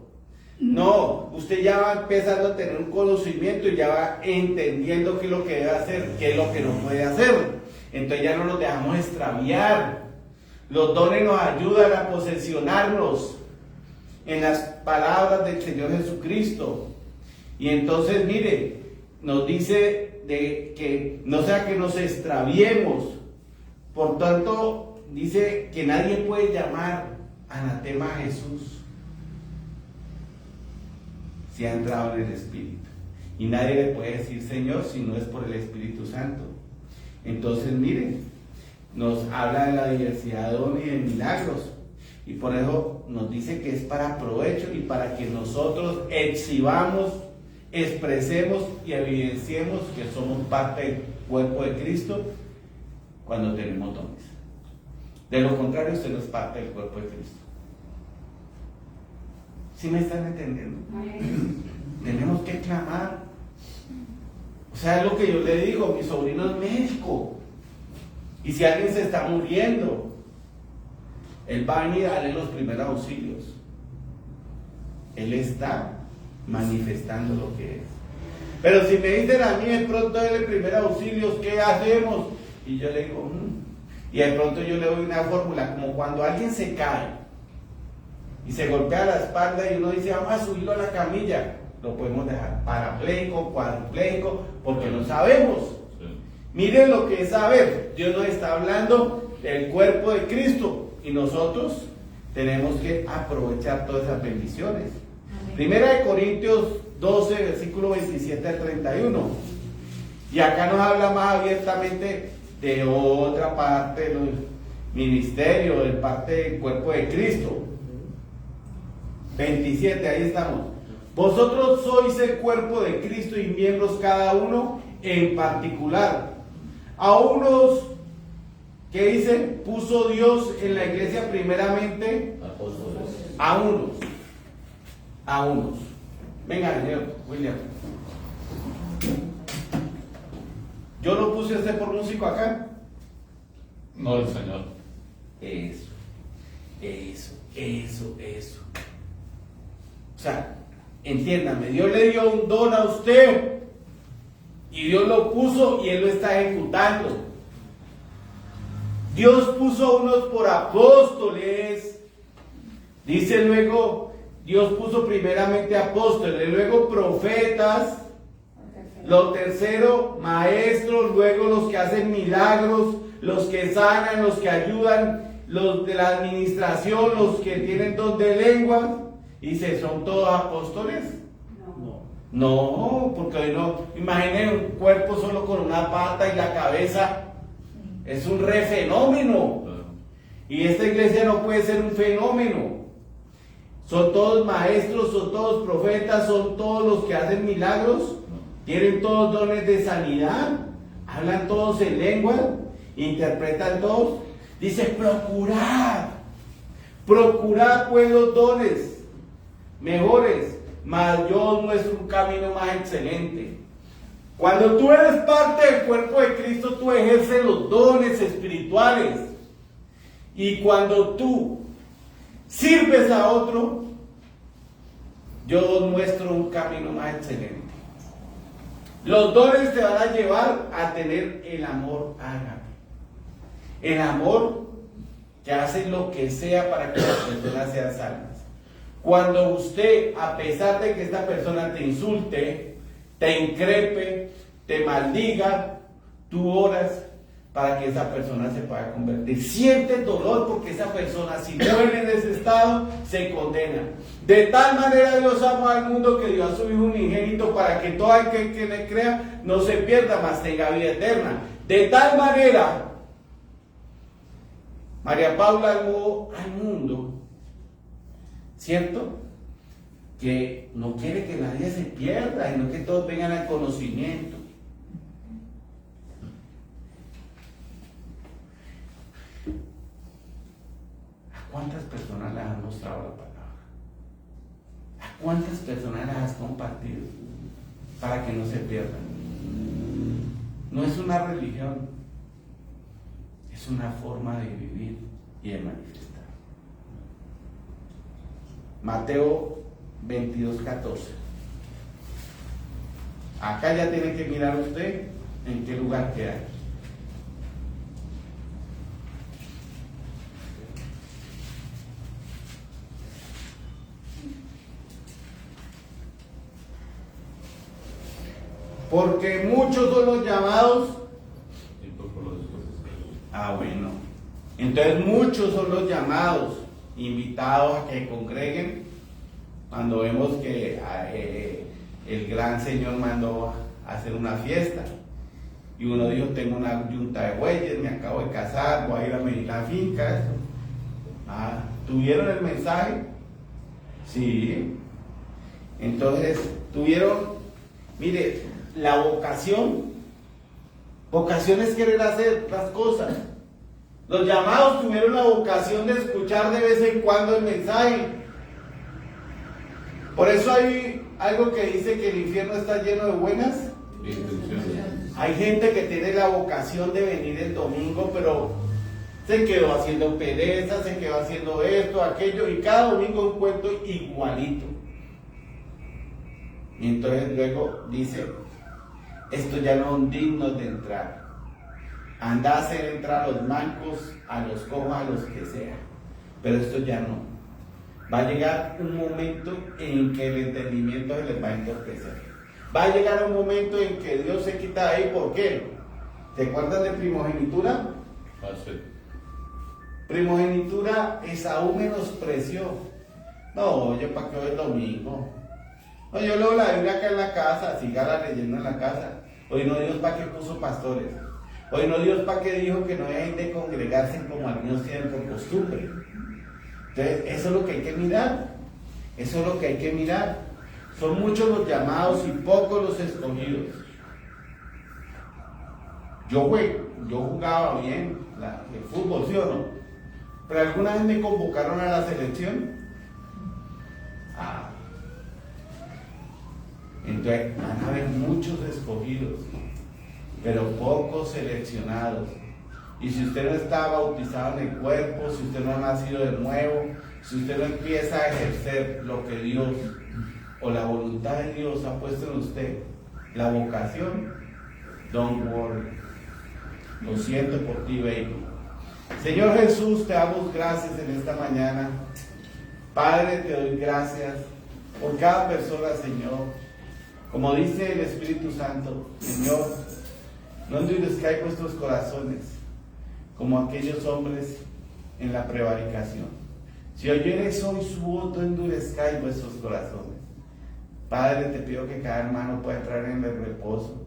No, usted ya va empezando a tener un conocimiento y ya va entendiendo qué es lo que debe hacer, qué es lo que no puede hacer. Entonces ya no nos dejamos extraviar. Los dones nos ayudan a posesionarnos en las palabras del Señor Jesucristo. Y entonces, mire, nos dice de que no sea que nos extraviemos. Por tanto, dice que nadie puede llamar anatema a Jesús si ha entrado en el Espíritu. Y nadie le puede decir Señor si no es por el Espíritu Santo. Entonces, miren, nos habla de la diversidad de dones y de milagros. Y por eso nos dice que es para provecho y para que nosotros exhibamos, expresemos y evidenciemos que somos parte del cuerpo de Cristo cuando tenemos dones. De lo contrario, usted no es parte del cuerpo de Cristo. ¿Sí me están entendiendo? Tenemos que clamar. O sea, es lo que yo le digo: mi sobrino es médico. Y si alguien se está muriendo, él va a venir a darle los primeros auxilios. Él está manifestando lo que es. Pero si me dicen a mí de pronto darle primeros auxilios, ¿qué hacemos? Y yo le digo, y de pronto yo le doy una fórmula, como cuando alguien se cae y se golpea la espalda y uno dice: vamos a subirlo a la camilla. Lo podemos dejar parapléjico, cuadripléjico, porque no sabemos. Sí. Miren lo que es saber. Dios nos está hablando del cuerpo de Cristo y nosotros tenemos que aprovechar todas esas bendiciones. Primera de Corintios 12, versículo 27 al 31. Y acá nos habla más abiertamente de otra parte del ministerio, de parte del cuerpo de Cristo. 27, ahí estamos. Vosotros sois el cuerpo de Cristo y miembros cada uno en particular. A unos ¿Qué dice? Puso Dios en la iglesia primeramente Apóstoles. a unos. A unos. Venga, señor William. Yo lo puse a usted por músico acá. No el Señor. Eso. O sea, entiéndame, Dios le dio un don a usted y Dios lo puso y Él lo está ejecutando. Dios puso a unos por apóstoles, dice luego, Dios puso primeramente apóstoles, luego profetas, lo tercero maestros, luego los que hacen milagros, los que sanan, los que ayudan, los de la administración, los que tienen don de lengua. Dice, ¿son todos apóstoles? No, porque hoy no, imaginen un cuerpo solo con una pata y la cabeza, es un re fenómeno. Y esta iglesia no puede ser un fenómeno. Son todos maestros, son todos profetas, son todos los que hacen milagros, tienen todos dones de sanidad, hablan todos en lengua, interpretan todos. Dice, procurad pues los dones mejores, mas yo os muestro un camino más excelente. Cuando tú eres parte del cuerpo de Cristo, tú ejerces los dones espirituales. Y cuando tú sirves a otro, yo os muestro un camino más excelente. Los dones te van a llevar a tener el amor ágape. El amor que hace lo que sea para que las personas sean salvas. Cuando usted, a pesar de que esta persona te insulte, te increpe, te maldiga, tú oras para que esa persona se pueda convertir. Siente dolor porque esa persona, si muere en ese estado, se condena. De tal manera Dios amó al mundo que dio a su Hijo unigénito para que todo aquel que le crea no se pierda, mas tenga vida eterna. De tal manera, María Paula amó al mundo, ¿cierto? Que no quiere que nadie se pierda, sino que todos vengan al conocimiento. ¿A cuántas personas les has mostrado la palabra? ¿A cuántas personas las has compartido para que no se pierdan? No es una religión, es una forma de vivir y de manifestar. Mateo 22:14. Acá ya tiene que mirar usted en qué lugar queda. Porque muchos son los llamados. Bueno. Entonces muchos son los llamados, invitados a que congreguen. Cuando vemos que el gran Señor mandó a hacer una fiesta y uno dijo, tengo una yunta de bueyes, me acabo de casar, voy a ir a medir la finca. ¿Tuvieron el mensaje? Sí. Entonces tuvieron, mire, la vocación es querer hacer las cosas. Los llamados tuvieron la vocación de escuchar de vez en cuando el mensaje. Por eso hay algo que dice que el infierno está lleno de buenas intenciones. Hay gente que tiene la vocación de venir el domingo, pero se quedó haciendo pereza, se quedó haciendo esto, aquello, y cada domingo un cuento igualito. Y entonces luego dice, estos ya no son dignos de entrar. Anda a hacer entrar a los mancos, a los cojos, a los que sea. Pero esto ya no. Va a llegar un momento en que el entendimiento se les va a entorpecer. Va a llegar un momento en que Dios se quita de ahí. ¿Por qué? ¿Se acuerdan de primogenitura? Primogenitura, Esaú menospreció. No, yo para qué voy el domingo. No, yo leo la Biblia acá en la casa, siga leyendo en la casa. Hoy no Dios para qué puso pastores. Hoy no Dios para qué dijo que no dejen de congregarse como algunos tienen por costumbre. Entonces, eso es lo que hay que mirar. Eso es lo que hay que mirar. Son muchos los llamados y pocos los escogidos. Yo jugaba bien el fútbol, ¿sí o no? Pero alguna vez me convocaron a la selección. Entonces van a haber muchos escogidos, pero pocos seleccionados. Y si usted no está bautizado en el cuerpo, si usted no ha nacido de nuevo, si usted no empieza a ejercer lo que Dios o la voluntad de Dios ha puesto en usted, la vocación, don't worry. Lo siento por ti, baby. Señor Jesús, te damos gracias en esta mañana. Padre, te doy gracias por cada persona, Señor. Como dice el Espíritu Santo, Señor, no endurezcáis vuestros corazones como aquellos hombres en la prevaricación. Si oyeres hoy su voz, no endurezcáis vuestros corazones. Padre, te pido que cada hermano pueda entrar en el reposo.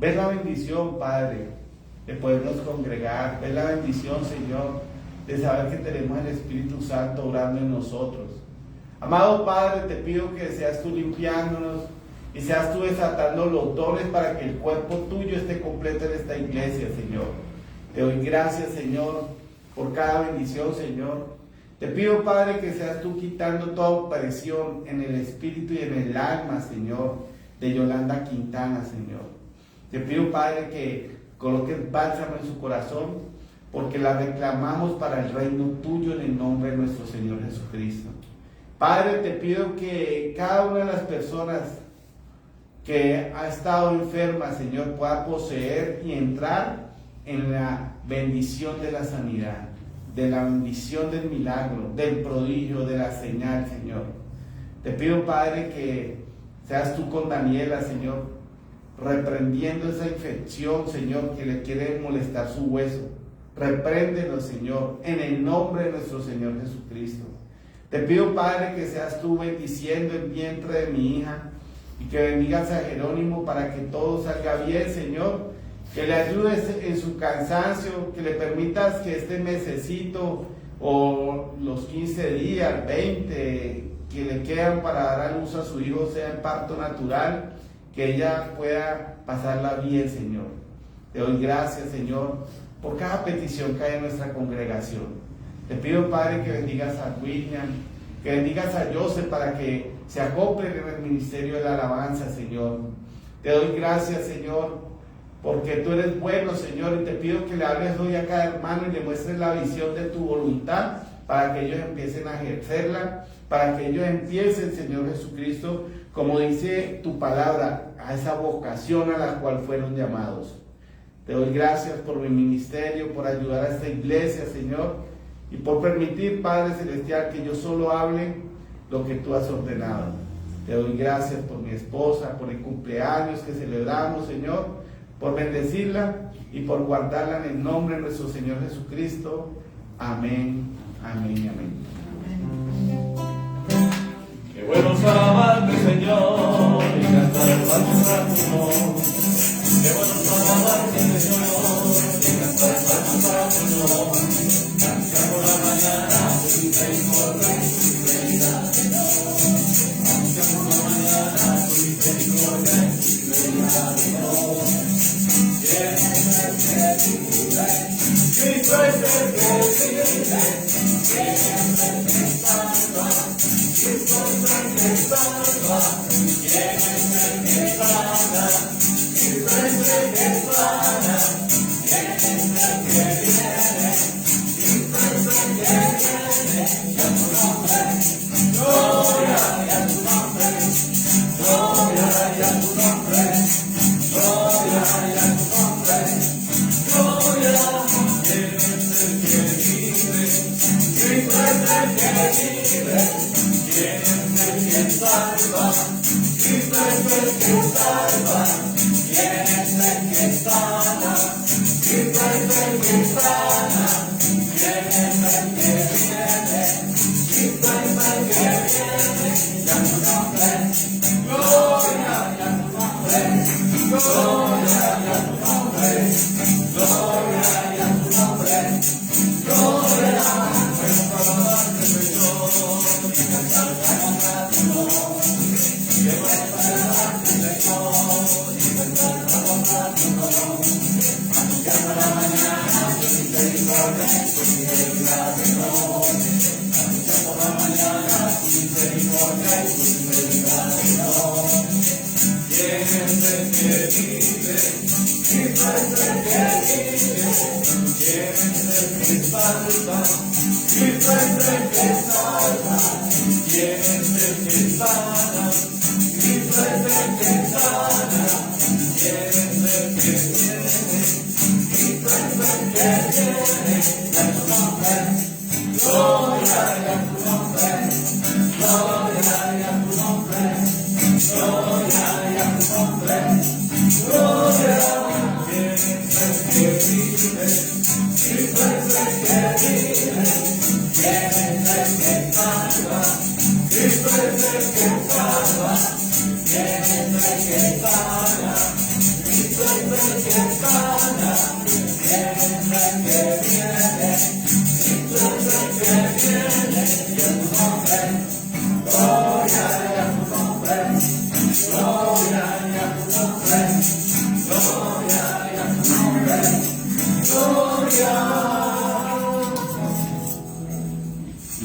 Ver la bendición, Padre, de podernos congregar. Ver la bendición, Señor, de saber que tenemos el Espíritu Santo orando en nosotros. Amado Padre, te pido que seas tú limpiándonos y seas tú desatando los dones para que el cuerpo tuyo esté completo en esta iglesia, Señor. Te doy gracias, Señor, por cada bendición, Señor. Te pido, Padre, que seas tú quitando toda opresión en el espíritu y en el alma, Señor, de Yolanda Quintana, Señor. Te pido, Padre, que coloques bálsamo en su corazón, porque la reclamamos para el reino tuyo en el nombre de nuestro Señor Jesucristo. Padre, te pido que cada una de las personas que ha estado enferma, Señor, pueda poseer y entrar en la bendición de la sanidad, de la bendición del milagro, del prodigio, de la señal, Señor. Te pido, Padre, que seas tú con Daniela, Señor, reprendiendo esa infección, Señor, que le quiere molestar su hueso. Repréndelo, Señor, en el nombre de nuestro Señor Jesucristo. Te pido, Padre, que seas tú bendiciendo el vientre de mi hija y que bendigas a Jerónimo para que todo salga bien, Señor. Que le ayudes en su cansancio, que le permitas que este mesecito o los 15 días, 20 que le quedan para dar a luz a su hijo sea el parto natural, que ella pueda pasarla bien, Señor. Te doy gracias, Señor, por cada petición que hay en nuestra congregación. Te pido, Padre, que bendigas a William, que bendigas a Joseph para que se acoplen en el ministerio de la alabanza, Señor. Te doy gracias, Señor, porque tú eres bueno, Señor, y te pido que le hables hoy a cada hermano y le muestres la visión de tu voluntad para que ellos empiecen a ejercerla, para que ellos empiecen, Señor Jesucristo, como dice tu palabra, a esa vocación a la cual fueron llamados. Te doy gracias por mi ministerio, por ayudar a esta iglesia, Señor, y por permitir, Padre Celestial, que yo solo hable lo que tú has ordenado. Te doy gracias por mi esposa, por el cumpleaños que celebramos, Señor, por bendecirla y por guardarla en el nombre de nuestro Señor Jesucristo. Amén, amén y amén. Qué bueno es alabarte, Señor, y cantar el salmo a tu nombre. Qué bueno es alabarte, Señor, y cantar el salmo a tu nombre. Cantar por la mañana, tu misericordia y tu fidelidad. Cantar por la mañana, tu misericordia y tu fidelidad. Cristo es el que vive, ¿quién es el que salva? Cristo es el que salva, ¿quién es el que sana? Cristo es el que sana, ¿quién es el que viene? Cristo es el que viene, y a tu nombre, gloria, y a tu nombre, gloria, y a tu nombre, gloria, y a tu nombre, gloria. Cristo es el que vive, ¿quién es el que salva? Cristo es el que salva, ¿quién es el que sana? Cristo es el que sana, ¿quién es el que viene? Cristo es el que viene, y a tu nombre, gloria, y a tu nombre, gloria, y a tu nombre, gloria, y a tu nombre, gloria. Qué bueno es alabarte, Señor, y cantar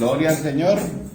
Gloria al Señor.